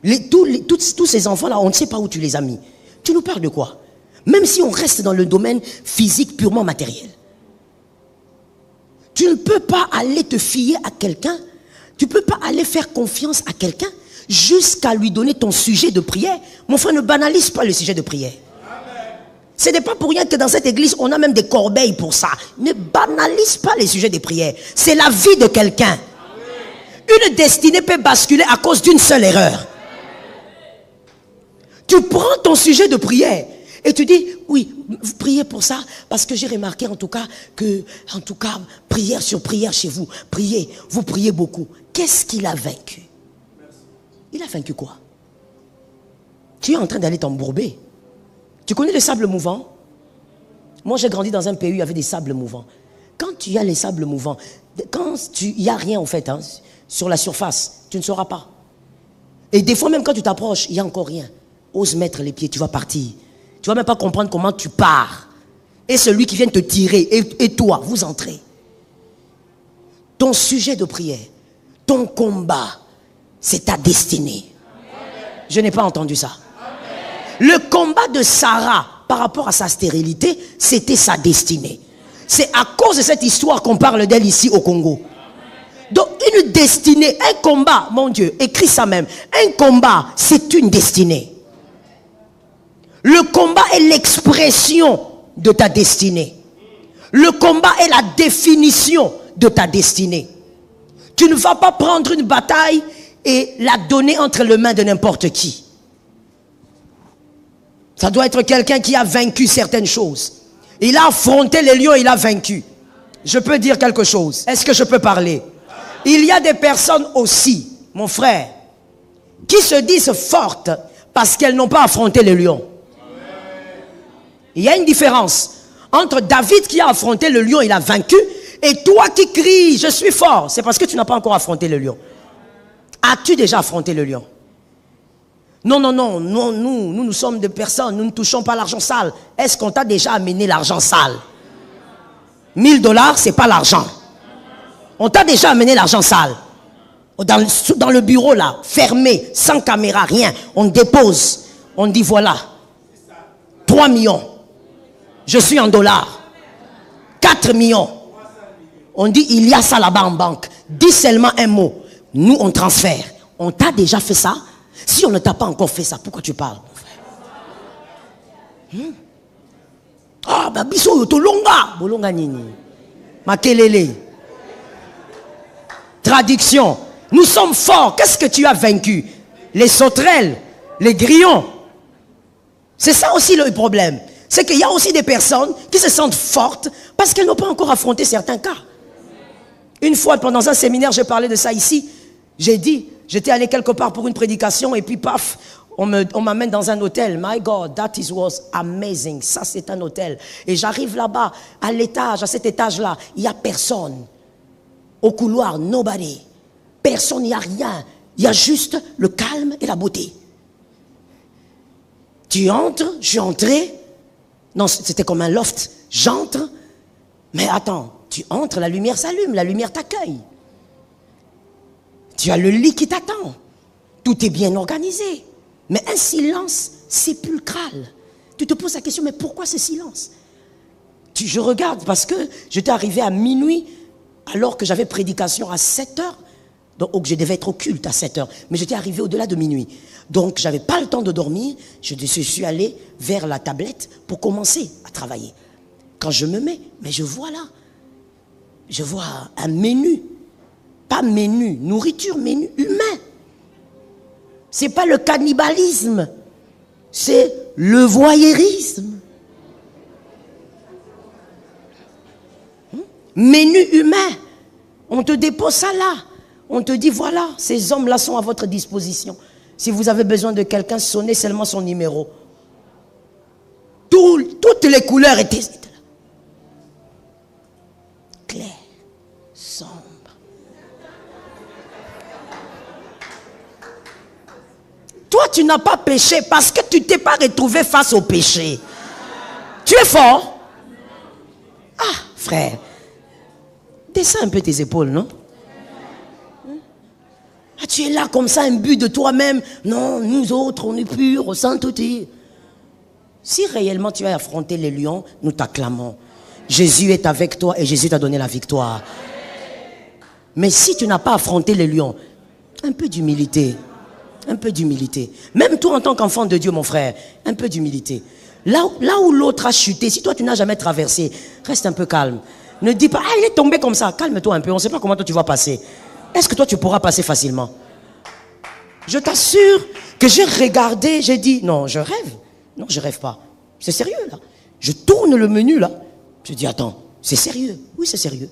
Tous ces enfants-là, on ne sait pas où tu les as mis. Tu nous parles de quoi? Même si on reste dans le domaine physique purement matériel. Tu ne peux pas aller te fier à quelqu'un. Tu ne peux pas aller faire confiance à quelqu'un jusqu'à lui donner ton sujet de prière. Mon frère, ne banalise pas le sujet de prière. Ce n'est pas pour rien que dans cette église, on a même des corbeilles pour ça. Ne banalise pas les sujets de prière. C'est la vie de quelqu'un. Une destinée peut basculer à cause d'une seule erreur. Tu prends ton sujet de prière et tu dis, oui, vous priez pour ça, parce que j'ai remarqué en tout cas, prière sur prière chez vous, priez, vous priez beaucoup. Qu'est-ce qu'il a vaincu? Il a vaincu quoi? Tu es en train d'aller t'embourber. Tu connais le sable mouvant? Moi j'ai grandi dans un pays où il y avait des sables mouvants. Quand tu as les sables mouvants, il n'y a rien en fait, hein, sur la surface, tu ne sauras pas. Et des fois même quand tu t'approches, il n'y a encore rien. Ose mettre les pieds, tu vas partir. Tu ne vas même pas comprendre comment tu pars. Et celui qui vient te tirer, et toi, vous entrez. Ton sujet de prière, ton combat, c'est ta destinée. Je n'ai pas entendu ça. Le combat de Sarah par rapport à sa stérilité, c'était sa destinée. C'est à cause de cette histoire qu'on parle d'elle ici au Congo. Donc une destinée, un combat, mon Dieu, écris ça même. Un combat, c'est une destinée. Le combat est l'expression de ta destinée. Le combat est la définition de ta destinée. Tu ne vas pas prendre une bataille et la donner entre les mains de n'importe qui. Ça doit être quelqu'un qui a vaincu certaines choses. Il a affronté les lions, il a vaincu. Je peux dire quelque chose. Est-ce que je peux parler? Il y a des personnes aussi, mon frère, qui se disent fortes parce qu'elles n'ont pas affronté les lions. Il y a une différence entre David qui a affronté le lion, il a vaincu, et toi qui cries, je suis fort. C'est parce que tu n'as pas encore affronté le lion. As-tu déjà affronté le lion? Non, nous sommes des personnes, nous ne touchons pas l'argent sale. Est-ce qu'on t'a déjà amené l'argent sale? 1000 $, c'est pas l'argent. On t'a déjà amené l'argent sale. Dans le bureau là, fermé, sans caméra, rien. On dépose. On dit voilà. 3 millions. Je suis en dollars. 4 millions. On dit il y a ça là-bas en banque. Dis seulement un mot. Nous on transfère. On t'a déjà fait ça? Si on ne t'a pas encore fait ça, pourquoi tu parles, mon frère? Ah, bah biso yotolonga. Bolonga nini. Makelele. Traduction. Nous sommes forts. Qu'est-ce que tu as vaincu? Les sauterelles, les grillons. C'est ça aussi le problème. C'est qu'il y a aussi des personnes qui se sentent fortes parce qu'elles n'ont pas encore affronté certains cas. Une fois, pendant un séminaire, j'ai parlé de ça ici. J'ai dit, j'étais allé quelque part pour une prédication et puis paf, on m'amène dans un hôtel. My God, that was amazing. Ça, c'est un hôtel. Et j'arrive là-bas, à l'étage, à cet étage-là, il n'y a personne. Au couloir, nobody. Personne, il n'y a rien. Il y a juste le calme et la beauté. Tu entres, je suis entré. Non, c'était comme un loft. J'entre. Mais attends, tu entres, la lumière s'allume, la lumière t'accueille. Tu as le lit qui t'attend. Tout est bien organisé. Mais un silence sépulcral. Tu te poses la question, mais pourquoi ce silence? Je regarde parce que j'étais arrivé à minuit alors que j'avais prédication à 7 heures. Donc je devais être au culte à 7 heures. Mais j'étais arrivé au-delà de minuit. Donc je n'avais pas le temps de dormir. Je suis allé vers la tablette pour commencer à travailler. Quand je me mets, mais je vois là. Je vois un menu. Pas menu, nourriture, menu humain. C'est pas le cannibalisme. C'est le voyeurisme. Menu humain. On te dépose ça là. On te dit voilà, ces hommes-là sont à votre disposition. Si vous avez besoin de quelqu'un, sonnez seulement son numéro. Toutes les couleurs étaient là. Clair, sombre. Toi, tu n'as pas péché parce que tu ne t'es pas retrouvé face au péché. Tu es fort. Ah, frère. Descends un peu tes épaules, non? Ah, tu es là comme ça, imbu de toi-même. Non, nous autres, on est purs, au sainteté. Si réellement tu as affronté les lions, nous t'acclamons. Jésus est avec toi et Jésus t'a donné la victoire. Mais si tu n'as pas affronté les lions, un peu d'humilité. Un peu d'humilité. Même toi en tant qu'enfant de Dieu, mon frère, un peu d'humilité. Là où l'autre a chuté, si toi tu n'as jamais traversé, reste un peu calme. Ne dis pas, ah il est tombé comme ça. Calme-toi un peu, on ne sait pas comment toi tu vas passer. Est-ce que toi tu pourras passer facilement? Je t'assure que j'ai regardé, j'ai dit, non, je rêve. Non, je rêve pas. C'est sérieux là. Je tourne le menu là. Je dis, attends, c'est sérieux? Oui, c'est sérieux.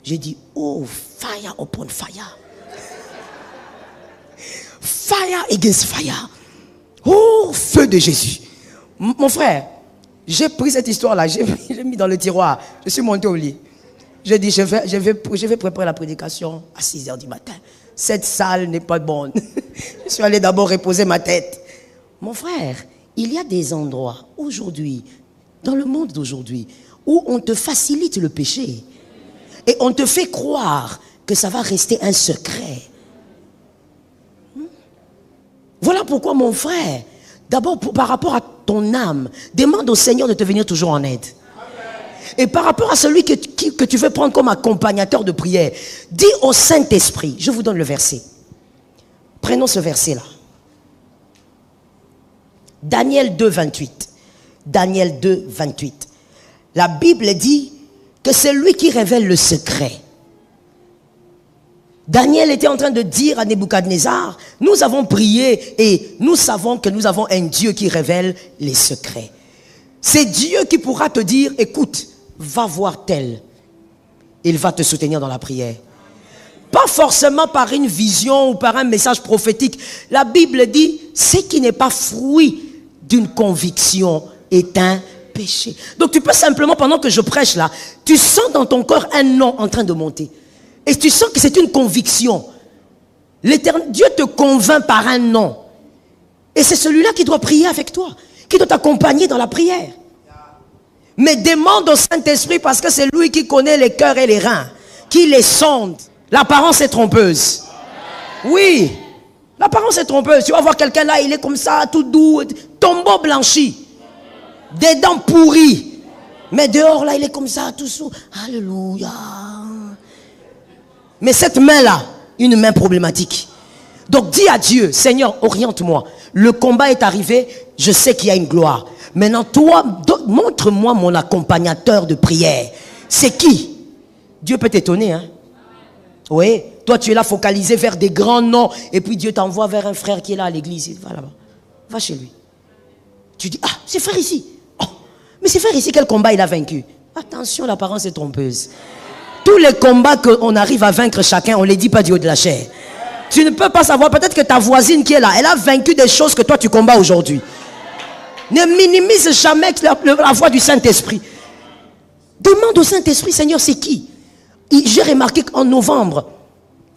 J'ai dit, oh, fire upon fire. Fire against fire. Oh, feu de Jésus. Mon frère, j'ai pris cette histoire-là, j'ai mis dans le tiroir. Je suis monté au lit. J'ai dit, je vais préparer la prédication à 6 heures du matin. Cette salle n'est pas bonne. Je suis allé d'abord reposer ma tête. Mon frère, il y a des endroits aujourd'hui, dans le monde d'aujourd'hui, où on te facilite le péché. Et on te fait croire que ça va rester un secret. Voilà pourquoi, mon frère, d'abord par rapport à ton âme, demande au Seigneur de te venir toujours en aide. Et par rapport à celui que tu veux prendre comme accompagnateur de prière, dis au Saint-Esprit, je vous donne le verset. Prenons ce verset-là. Daniel 2, 28. Daniel 2, 28. La Bible dit que c'est lui qui révèle le secret. Daniel était en train de dire à Nebuchadnezzar, nous avons prié et nous savons que nous avons un Dieu qui révèle les secrets. C'est Dieu qui pourra te dire, écoute, va voir tel. Il va te soutenir dans la prière. Pas forcément par une vision ou par un message prophétique. La Bible dit, ce qui n'est pas fruit d'une conviction est un péché. Donc tu peux simplement, pendant que je prêche là, tu sens dans ton corps un nom en train de monter. Et tu sens que c'est une conviction. Dieu te convainc par un nom. Et c'est celui-là qui doit prier avec toi, qui doit t'accompagner dans la prière. Mais demande au Saint-Esprit parce que c'est lui qui connaît les cœurs et les reins, qui les sonde. L'apparence est trompeuse. Oui. L'apparence est trompeuse. Tu vas voir quelqu'un là, il est comme ça, tout doux, tombeau blanchi, des dents pourries. Mais dehors là, il est comme ça, tout sous. Alléluia. Mais cette main-là, une main problématique. Donc dis à Dieu, Seigneur, oriente-moi. Le combat est arrivé, je sais qu'il y a une gloire. Maintenant, toi, montre-moi mon accompagnateur de prière. C'est qui? Dieu peut t'étonner, hein? Oui, toi tu es là focalisé vers des grands noms. Et puis Dieu t'envoie vers un frère qui est là à l'église. Va là-bas, va chez lui. Tu dis, ah, c'est frère ici. Oh, mais c'est frère ici, quel combat il a vaincu? Attention, l'apparence est trompeuse. Tous les combats qu'on arrive à vaincre chacun, on ne les dit pas du haut de la chair. Tu ne peux pas savoir, peut-être que ta voisine qui est là, elle a vaincu des choses que toi tu combats aujourd'hui. Ne minimise jamais la voix du Saint-Esprit. Demande au Saint-Esprit, Seigneur, c'est qui? J'ai remarqué qu'en novembre,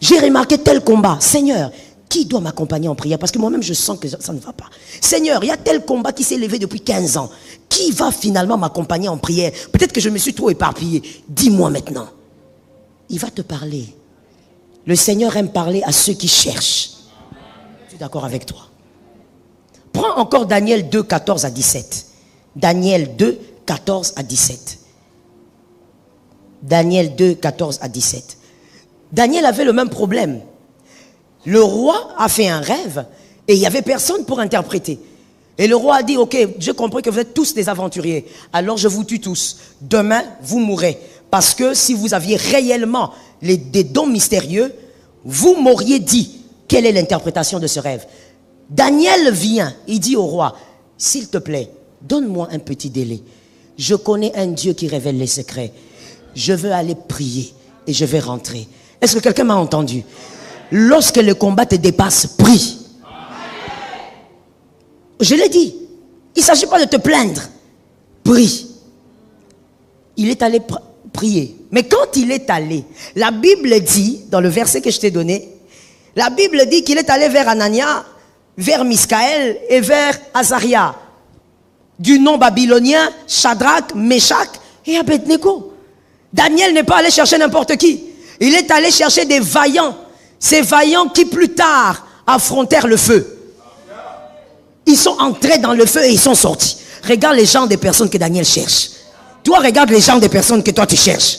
j'ai remarqué tel combat. Seigneur, qui doit m'accompagner en prière? Parce que moi-même, je sens que ça ne va pas. Seigneur, il y a tel combat qui s'est levé depuis 15 ans. Qui va finalement m'accompagner en prière? Peut-être que je me suis trop éparpillé. Dis-moi maintenant. Il va te parler. Le Seigneur aime parler à ceux qui cherchent. Je suis d'accord avec toi. Prends encore Daniel 2, 14 à 17. Daniel 2, 14 à 17. Daniel 2, 14 à 17. Daniel avait le même problème. Le roi a fait un rêve et il n'y avait personne pour interpréter. Et le roi a dit, ok, j'ai compris que vous êtes tous des aventuriers. Alors je vous tue tous. Demain, vous mourrez. Parce que si vous aviez réellement des dons mystérieux, vous m'auriez dit quelle est l'interprétation de ce rêve. Daniel vient, il dit au roi, s'il te plaît, donne-moi un petit délai. Je connais un Dieu qui révèle les secrets. Je veux aller prier et je vais rentrer. Est-ce que quelqu'un m'a entendu? Lorsque le combat te dépasse, prie. Je l'ai dit. Il ne s'agit pas de te plaindre. Prie. Il est allé prier. Mais quand il est allé, la Bible dit, dans le verset que je t'ai donné, la Bible dit qu'il est allé vers Anania, vers Miskaël et vers Azaria. Du nom babylonien, Shadrach, Meshach et Abednego. Daniel n'est pas allé chercher n'importe qui. Il est allé chercher des vaillants. Ces vaillants qui plus tard affrontèrent le feu. Ils sont entrés dans le feu et ils sont sortis. Regarde les genres de personnes que Daniel cherche. Toi, regarde les genres de personnes que toi tu cherches.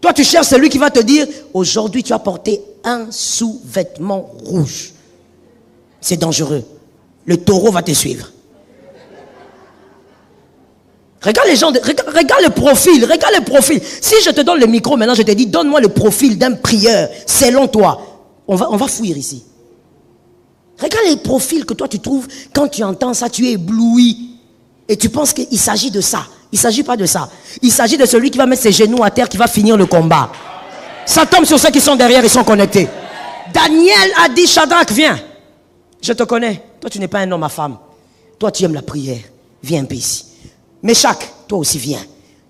Toi, tu cherches celui qui va te dire, aujourd'hui tu as porté un sous-vêtement rouge. C'est dangereux. Le taureau va te suivre. Regarde les gens, regarde le profil, regarde le profil. Si je te donne le micro maintenant, je te dis, donne-moi le profil d'un prieur, selon toi. On va fuir ici. Regarde les profils que toi tu trouves, quand tu entends ça, tu es ébloui. Et tu penses qu'il s'agit de ça. Il ne s'agit pas de ça. Il s'agit de celui qui va mettre ses genoux à terre, qui va finir le combat. Ça tombe sur ceux qui sont derrière, ils sont connectés. Daniel a dit, Shadrach, viens. Je te connais. Toi, tu n'es pas un homme à femme. Toi, tu aimes la prière. Viens un peu ici. Meshach, toi aussi viens.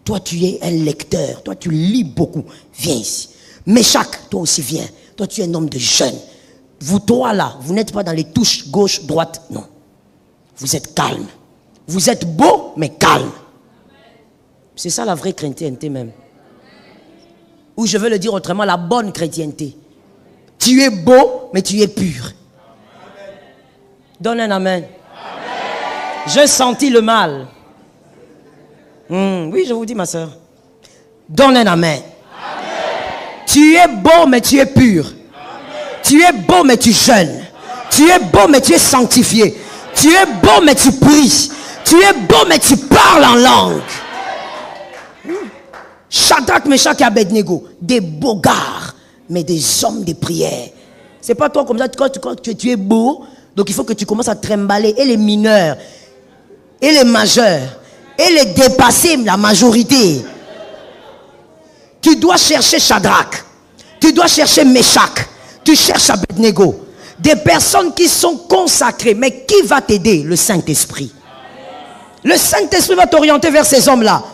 Toi, tu es un lecteur. Toi, tu lis beaucoup. Viens ici. Meshach, toi aussi viens. Toi, tu es un homme de jeûne. Vous trois là, vous n'êtes pas dans les touches gauche, droite. Non. Vous êtes calme. Vous êtes beau, mais calme. C'est ça la vraie chrétienté même. Ou je veux le dire autrement, la bonne chrétienté. Tu es beau, mais tu es pur. Donne un amen. J'ai senti le mal. Oui, je vous dis, ma soeur. Donne un amen. Tu es beau, mais tu es pur. Amen. Tu es beau, mais tu jeûnes. Tu es beau, mais tu es sanctifié. Tu es beau, mais tu pries. Tu es beau, mais tu parles en langue. Shadrach, Meshach et Abednego, des beaux gars, mais des hommes de prière. C'est pas toi comme ça, quand tu es beau, donc il faut que tu commences à trimballer. Et les mineurs, et les majeurs, et les dépasser, la majorité. Tu dois chercher Shadrach, tu dois chercher Meshach, tu cherches Abednego. Des personnes qui sont consacrées, mais qui va t'aider? Le Saint-Esprit. Le Saint-Esprit va t'orienter vers ces hommes-là.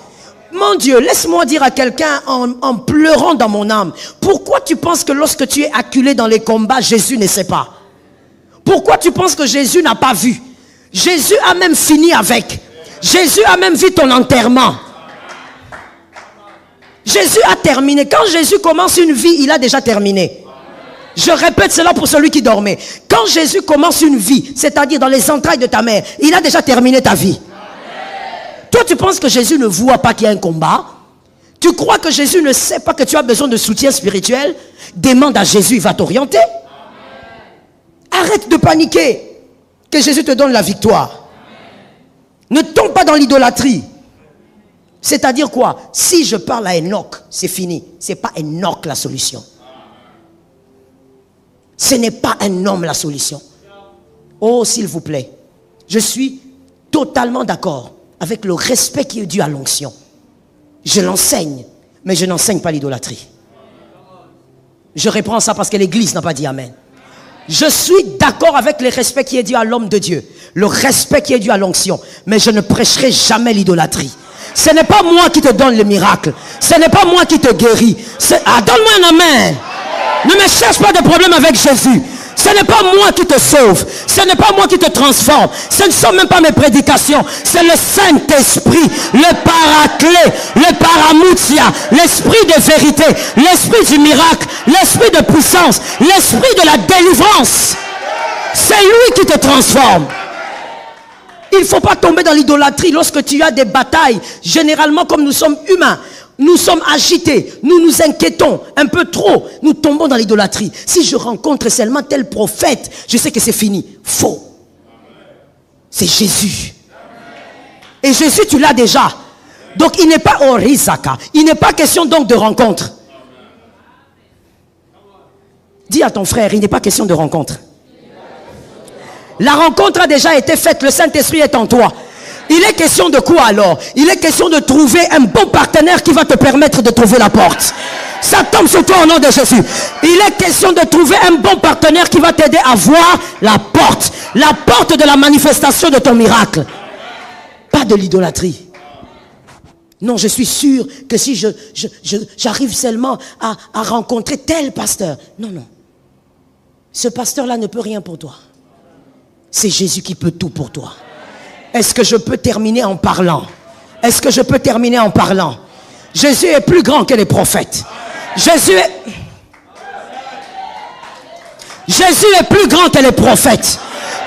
Mon Dieu, laisse-moi dire à quelqu'un en pleurant dans mon âme, pourquoi tu penses que lorsque tu es acculé dans les combats, Jésus ne sait pas? Pourquoi tu penses que Jésus n'a pas vu? Jésus a même fini avec. Jésus a même vu ton enterrement. Jésus a terminé. Quand Jésus commence une vie, il a déjà terminé. Je répète cela pour celui qui dormait. Quand Jésus commence une vie, c'est-à-dire dans les entrailles de ta mère, il a déjà terminé ta vie. Toi, tu penses que Jésus ne voit pas qu'il y a un combat? Tu crois que Jésus ne sait pas que tu as besoin de soutien spirituel? Demande à Jésus, il va t'orienter. Arrête de paniquer. Que Jésus te donne la victoire. Ne tombe pas dans l'idolâtrie. C'est-à-dire quoi? Si je parle à Enoch, c'est fini. Ce n'est pas Enoch la solution. Ce n'est pas un homme la solution. Oh, s'il vous plaît. Je suis totalement d'accord avec le respect qui est dû à l'onction. Je l'enseigne, mais je n'enseigne pas l'idolâtrie. Je reprends ça parce que l'Église n'a pas dit Amen. Je suis d'accord avec le respect qui est dû à l'homme de Dieu, le respect qui est dû à l'onction, mais je ne prêcherai jamais l'idolâtrie. Ce n'est pas moi qui te donne le miracle, ce n'est pas moi qui te guéris. Donne-moi un Amen. Ne me cherche pas de problème avec Jésus. Ce n'est pas moi qui te sauve. Ce n'est pas moi qui te transforme. Ce ne sont même pas mes prédications. C'est le Saint-Esprit, le Paraclet, le Paramoutia, l'Esprit de vérité, l'Esprit du miracle, l'Esprit de puissance, l'Esprit de la délivrance. C'est lui qui te transforme. Il ne faut pas tomber dans l'idolâtrie lorsque tu as des batailles. Généralement, comme nous sommes humains, nous sommes agités, nous nous inquiétons un peu trop, nous tombons dans l'idolâtrie. Si je rencontre seulement tel prophète, je sais que c'est fini. Faux. C'est Jésus. Et Jésus, tu l'as déjà. Donc il n'est pas Orizaka. Il n'est pas question donc de rencontre. Dis à ton frère, il n'est pas question de rencontre. La rencontre a déjà été faite, le Saint-Esprit est en toi. Il est question de quoi alors? Il est question de trouver un bon partenaire qui va te permettre de trouver la porte. Ça tombe sur toi au nom de Jésus. Il est question de trouver un bon partenaire qui va t'aider à voir la porte de la manifestation de ton miracle. Pas de l'idolâtrie. Non, je suis sûr que si j'arrive seulement à rencontrer tel pasteur. Non, non. Ce pasteur-là ne peut rien pour toi. C'est Jésus qui peut tout pour toi. Est-ce que je peux terminer en parlant? Est-ce que je peux terminer en parlant? Jésus est plus grand que les prophètes. Jésus est plus grand que les prophètes.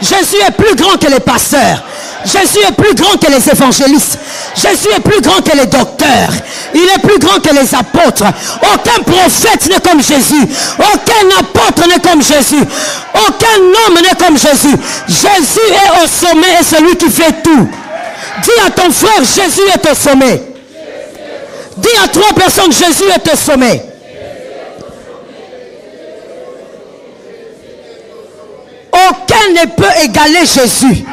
Jésus est plus grand que les pasteurs. Jésus est plus grand que les évangélistes. Jésus est plus grand que les docteurs. Il est plus grand que les apôtres. Aucun prophète n'est comme Jésus. Aucun apôtre n'est comme Jésus. Aucun homme n'est comme Jésus. Jésus est au sommet et c'est lui qui fait tout. Dis à ton frère, Jésus est au sommet. Dis à 3 personnes, Jésus est au sommet. Aucun ne peut égaler Jésus.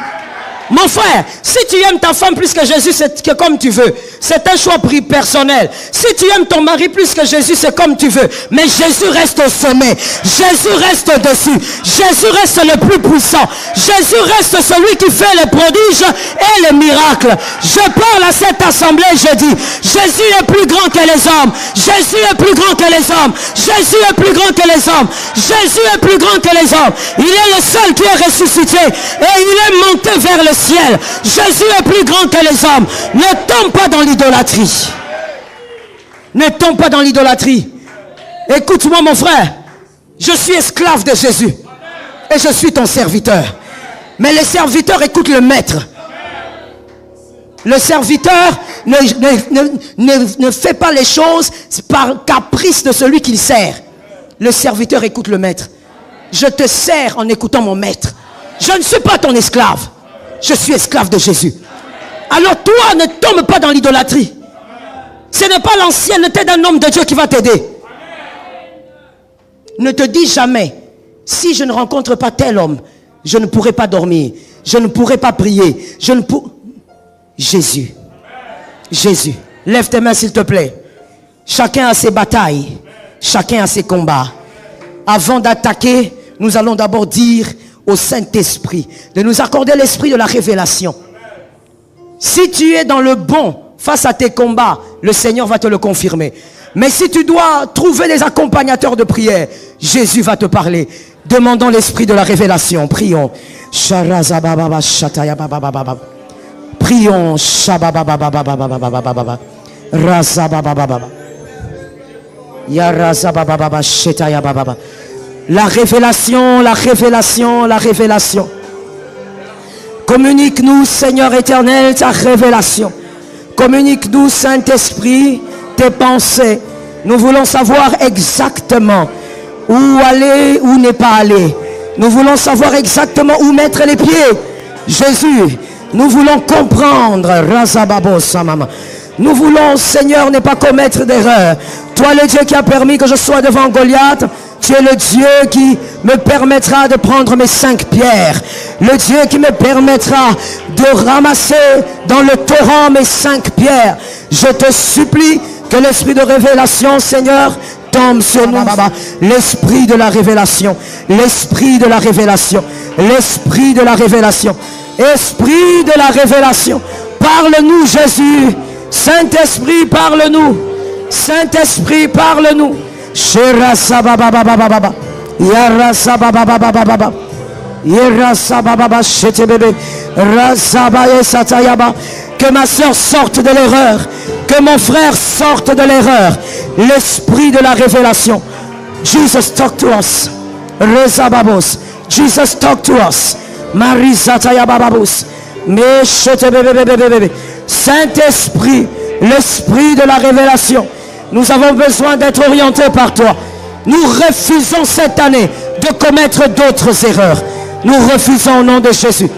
Mon frère, si tu aimes ta femme plus que Jésus, c'est que comme tu veux. C'est un choix personnel. Si tu aimes ton mari plus que Jésus, c'est comme tu veux. Mais Jésus reste au sommet. Jésus reste au-dessus. Jésus reste le plus puissant. Jésus reste celui qui fait les prodiges et les miracles. Je parle à cette assemblée, je dis, Jésus est plus grand que les hommes. Jésus est plus grand que les hommes. Jésus est plus grand que les hommes. Jésus est plus grand que les hommes. Il est le seul qui est ressuscité. Et il est monté vers le ciel. Jésus est plus grand que les hommes. Ne tombe pas dans l'idolâtrie. Ne tombe pas dans l'idolâtrie. Écoute-moi mon frère. Je suis esclave de Jésus. Et je suis ton serviteur. Mais le serviteur écoute le maître. Le serviteur ne fait pas les choses par caprice de celui qu'il sert. Le serviteur écoute le maître. Je te sers en écoutant mon maître. Je ne suis pas ton esclave. Je suis esclave de Jésus. Alors toi, ne tombe pas dans l'idolâtrie. Ce n'est pas l'ancienneté d'un homme de Dieu qui va t'aider. Ne te dis jamais, si je ne rencontre pas tel homme, je ne pourrai pas dormir, je ne pourrai pas prier, Jésus. Jésus. Lève tes mains s'il te plaît. Chacun a ses batailles. Chacun a ses combats. Avant d'attaquer, nous allons d'abord dire au Saint-Esprit de nous accorder l'esprit de la révélation. Si tu es dans le bon face à tes combats, le Seigneur va te le confirmer. Mais si tu dois trouver des accompagnateurs de prière, Jésus va te parler. Demandons l'esprit de la révélation. Prions. Prions. La révélation, la révélation, la révélation. Communique-nous, Seigneur éternel, ta révélation. Communique-nous, Saint-Esprit, tes pensées. Nous voulons savoir exactement où aller, où n'est pas aller. Nous voulons savoir exactement où mettre les pieds. Jésus, nous voulons comprendre. Nous voulons, Seigneur, ne pas commettre d'erreur. Toi, le Dieu qui a permis que je sois devant Goliath, tu es le Dieu qui me permettra de prendre mes 5 pierres. Le Dieu qui me permettra de ramasser dans le torrent mes 5 pierres. Je te supplie que l'esprit de révélation, Seigneur, tombe sur nous. L'esprit de la révélation. L'esprit de la révélation. L'esprit de la révélation. Esprit de la révélation. Parle-nous, Jésus. Saint-Esprit, parle-nous. Saint-Esprit, parle-nous. Que ma soeur sorte de l'erreur. Que mon frère sorte de l'erreur. L'esprit de la révélation. Jesus, talk to us. Rezababos. Jesus, talk to us. Marisatayabababos. Saint-Esprit, l'esprit de la révélation. Nous avons besoin d'être orientés par toi. Nous refusons cette année de commettre d'autres erreurs. Nous refusons au nom de Jésus.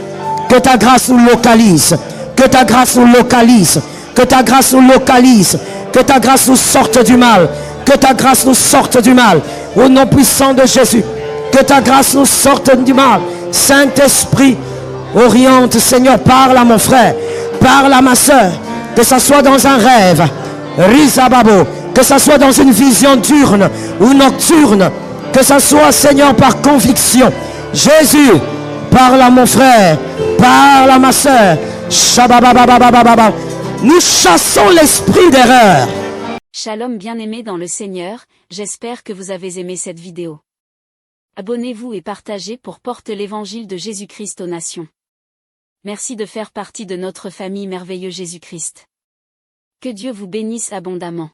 Que ta grâce nous localise. Que ta grâce nous localise. Que ta grâce nous localise. Que ta grâce nous sorte du mal. Que ta grâce nous sorte du mal. Au nom puissant de Jésus. Que ta grâce nous sorte du mal. Saint-Esprit, oriente, Seigneur, parle à mon frère. Parle à ma soeur. Que ça soit dans un rêve. Rizababo. Que ça soit dans une vision diurne ou nocturne. Que ça soit, Seigneur, par conviction. Jésus, parle à mon frère. Parle à ma soeur. Nous chassons l'esprit d'erreur. Shalom bien-aimés dans le Seigneur, j'espère que vous avez aimé cette vidéo. Abonnez-vous et partagez pour porter l'évangile de Jésus-Christ aux nations. Merci de faire partie de notre famille merveilleuse Jésus-Christ. Que Dieu vous bénisse abondamment.